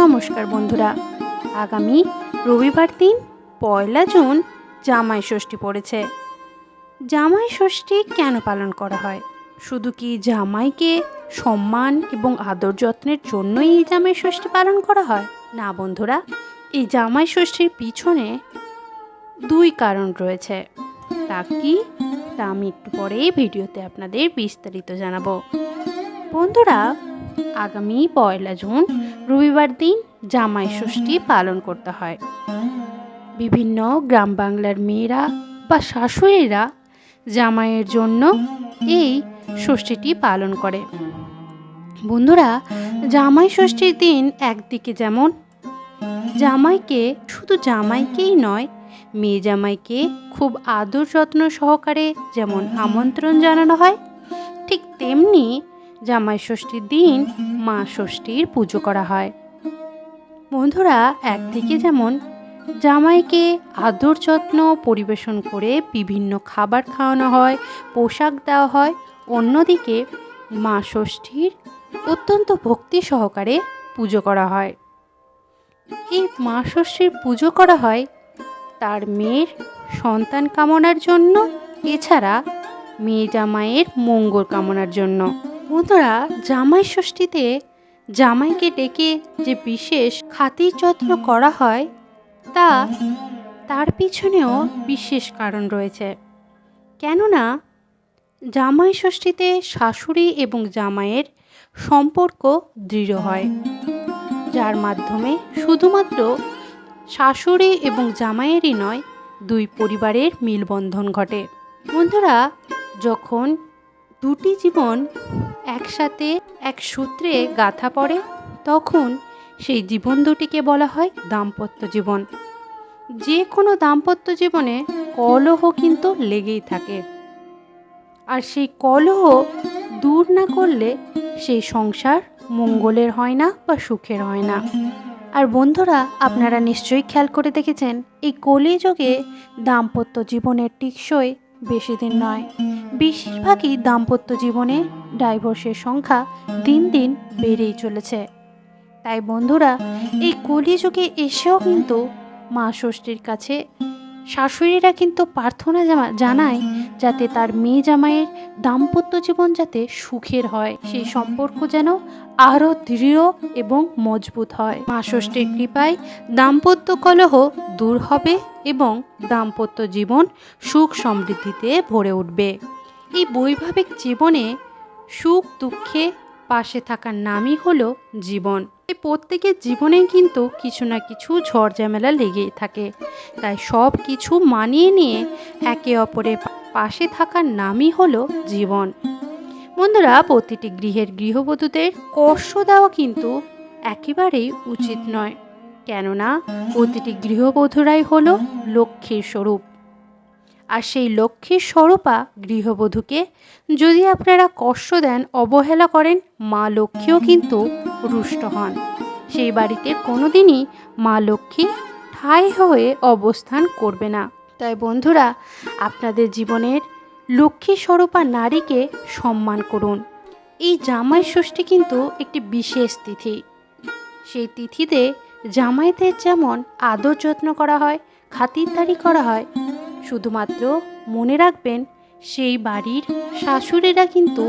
নমস্কার বন্ধুরা, আগামী রবিবার দিন ১লা জুন জামাই ষষ্ঠী পড়েছে। জামাই ষষ্ঠী কেন পালন করা হয়? শুধু কি জামাইকে সম্মান এবং আদর যত্নের জন্যই এই জামাই ষষ্ঠী পালন করা হয়? না বন্ধুরা, এই জামাই ষষ্ঠীর পিছনে দুই কারণ রয়েছে। তা কি, তা আমি একটু পরেই ভিডিওতে আপনাদের বিস্তারিত জানাবো। বন্ধুরা, আগামী ১লা জুন রবিবার দিন জামাই ষষ্ঠী পালন করতে হয়। বিভিন্ন গ্রাম বাংলার মেয়েরা বা শাশুড়িরা জামাইয়ের জন্য এই ষষ্ঠীটি পালন করে। বন্ধুরা, জামাই ষষ্ঠীর দিন একদিকে যেমন জামাইকে, শুধু জামাইকেই নয়, মেয়ে জামাইকে খুব আদর যত্ন সহকারে যেমন আমন্ত্রণ জানানো হয়, ঠিক তেমনি জামাই ষষ্ঠীর দিন মা ষষ্ঠীর পুজো করা হয়। বন্ধুরা, একদিকে যেমন জামাইকে আদর যত্ন পরিবেশন করে বিভিন্ন খাবার খাওয়ানো হয়, পোশাক দেওয়া হয়, অন্যদিকে মা ষষ্ঠীর অত্যন্ত ভক্তি সহকারে পুজো করা হয়। এই মা ষষ্ঠীর পুজো করা হয় তার মেয়ের সন্তান কামনার জন্য, এছাড়া মেয়ে জামাইয়ের মঙ্গল কামনার জন্য। বন্ধুরা, জামাই ষষ্ঠীতে জামাইকে ডেকে যে বিশেষ খাতির যত্ন করা হয় তার পিছনেও বিশেষ কারণ রয়েছে। কেননা জামাই ষষ্ঠীতে শাশুড়ি এবং জামাইয়ের সম্পর্ক দৃঢ় হয়, যার মাধ্যমে শুধুমাত্র শাশুড়ি এবং জামাইয়েরই নয়, দুই পরিবারের মেলবন্ধন ঘটে। বন্ধুরা, যখন দুটি জীবন একসাথে এক সূত্রে গাঁথা পড়ে, তখন সেই জীবন দুটিকে বলা হয় দাম্পত্য জীবন। যে কোনো দাম্পত্য জীবনে কলহ কিন্তু লেগেই থাকে, আর সেই কলহ দূর না করলে সেই সংসার মঙ্গলের হয় না বা সুখের হয় না। আর বন্ধুরা, আপনারা নিশ্চয়ই খেয়াল করে দেখেছেন, এই কলিযুগে দাম্পত্য জীবনের টিকসই বেশি দিন নয়। বেশিরভাগই দাম্পত্য জীবনে ডাইভোর্সের সংখ্যা দিন দিন বেড়েই চলেছে। তাই বন্ধুরা, এই কলিযুগে এসেও কিন্তু মা ষষ্ঠীর কাছে শাশুড়িরা কিন্তু প্রার্থনা জানায় যাতে তার মেয়ে জামাইয়ের দাম্পত্য জীবন যাতে সুখের হয়, সেই সম্পর্ক যেন আরও দৃঢ় এবং মজবুত হয়। মা ষষ্ঠীর কৃপায় দাম্পত্য কলহ দূর হবে এবং দাম্পত্য জীবন সুখ সমৃদ্ধিতে ভরে উঠবে। এই বৈবাহিক জীবনে সুখ দুঃখে পাশে থাকার নামই হলো জীবন। এই প্রত্যেকের জীবনেই কিন্তু কিছু না কিছু ঝড় ঝামেলা লেগেই থাকে, তাই সব কিছু মানিয়ে নিয়ে একে অপরের পাশে থাকার নামই হলো জীবন। বন্ধুরা, প্রতিটি গৃহের গৃহবধূদের কষ্ট দেওয়া কিন্তু একেবারেই উচিত নয়, কেননা প্রতিটি গৃহবধূরাই হলো লক্ষ্মীর স্বরূপ। আর সেই লক্ষ্মীর স্বরূপা গৃহবধূকে যদি আপনারা কষ্ট দেন, অবহেলা করেন, মা লক্ষ্মীও কিন্তু রুষ্ট হন। সেই বাড়িতে কোনোদিনই মা লক্ষ্মী ঠাঁই হয়ে অবস্থান করবে না। তাই বন্ধুরা, আপনাদের জীবনের লক্ষ্মী স্বরূপা নারীকে সম্মান করুন। এই জামাই ষষ্ঠী কিন্তু একটি বিশেষ তিথি। সেই তিথিতে জামাইদের যেমন আদর যত্ন করা হয়, খাতিরদারি করা হয়, শুধুমাত্র মনে রাখবেন সেই বাড়ির শাশুড়িরা কিন্তু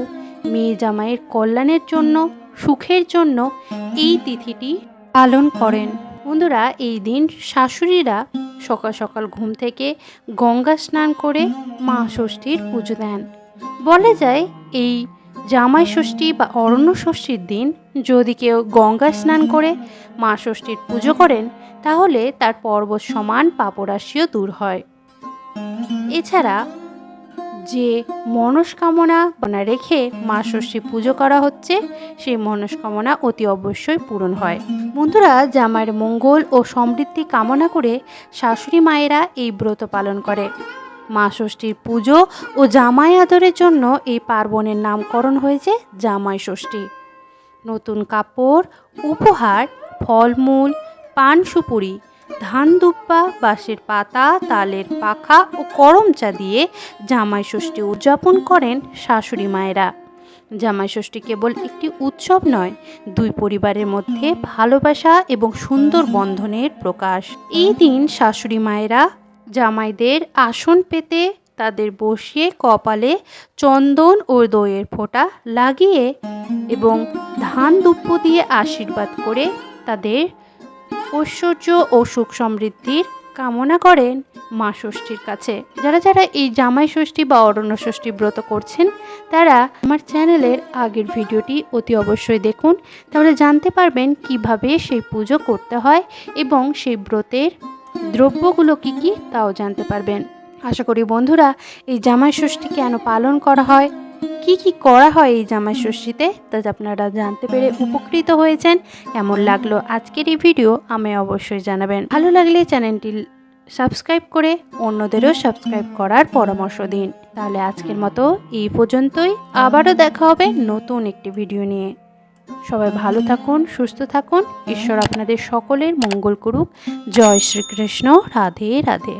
মেয়ে জামাইয়ের কল্যাণের জন্য, সুখের জন্য এই তিথিটি পালন করেন। বন্ধুরা, এই দিন শাশুড়িরা সকাল সকাল ঘুম থেকে গঙ্গা স্নান করে মা ষষ্ঠীর পুজো দেন। বলা যায় এই জামাই ষষ্ঠী বা অরণ্য ষষ্ঠীর দিন যদি কেউ গঙ্গা স্নান করে মা ষষ্ঠীর পুজো করেন, তাহলে তার পর্বত সমান পাপরাশিও দূর হয়। এছাড়া যে মনস্কামনা রেখে মা ষষ্ঠী পুজো করা হচ্ছে, সেই মনস্কামনা অতি অবশ্যই পূরণ হয়। বন্ধুরা, জামাইয়ের মঙ্গল ও সমৃদ্ধি কামনা করে শাশুড়ি মায়েরা এই ব্রত পালন করে। মা ষষ্ঠীর পুজো ও জামাই আদরের জন্য এই পার্বণের নামকরণ হয়েছে জামাই ষষ্ঠী। নতুন কাপড়, উপহার, ফলমূল, পান সুপুরি, ধান দুব্বা, বাঁশের পাতা, তালের পাখা ও করম চা দিয়ে জামাই ষষ্ঠী উদযাপন করেন শাশুড়ি মায়েরা। জামাই ষষ্ঠী কেবল একটি উৎসব নয়, দুই পরিবারের মধ্যে ভালোবাসা এবং সুন্দর বন্ধনের প্রকাশ। এই দিন শাশুড়ি মায়েরা জামাইদের আসন পেতে তাদের বসিয়ে কপালে চন্দন ও দইয়ের ফোঁটা লাগিয়ে এবং ধান দুব্য দিয়ে আশীর্বাদ করে তাদের ঐশ্বর্য ও সুখ সমৃদ্ধির কামনা করেন মা ষষ্ঠীর কাছে। যারা যারা এই জামাই ষষ্ঠী বা অরণ্য ষষ্ঠী ব্রত করছেন তারা আমার চ্যানেলের আগের ভিডিওটি অতি অবশ্যই দেখুন, তাহলে জানতে পারবেন কিভাবে সেই পুজো করতে হয় এবং সেই ব্রতের দ্রব্যগুলো কি কি তাও জানতে পারবেন। আশা করি বন্ধুরা এই জামাই ষষ্ঠী কেন পালন করা হয়, কি কি করা হয় এই জামাই ষষ্ঠীতে, তা আপনারা জানতে পেরে উপকৃত হয়েছেন। কেমন লাগলো আজকের এই ভিডিও আমায় অবশ্যই জানাবেন। ভালো লাগলে চ্যানেলটি সাবস্ক্রাইব করে অন্যদেরও সাবস্ক্রাইব করার পরামর্শ দিন। তাহলে আজকের মতো এই পর্যন্তই, আবারও দেখা হবে নতুন একটি ভিডিও নিয়ে। সবাই ভালো থাকুন, সুস্থ থাকুন, ঈশ্বর আপনাদের সকলের মঙ্গল করুক। জয় শ্রীকৃষ্ণ, রাধে রাধে।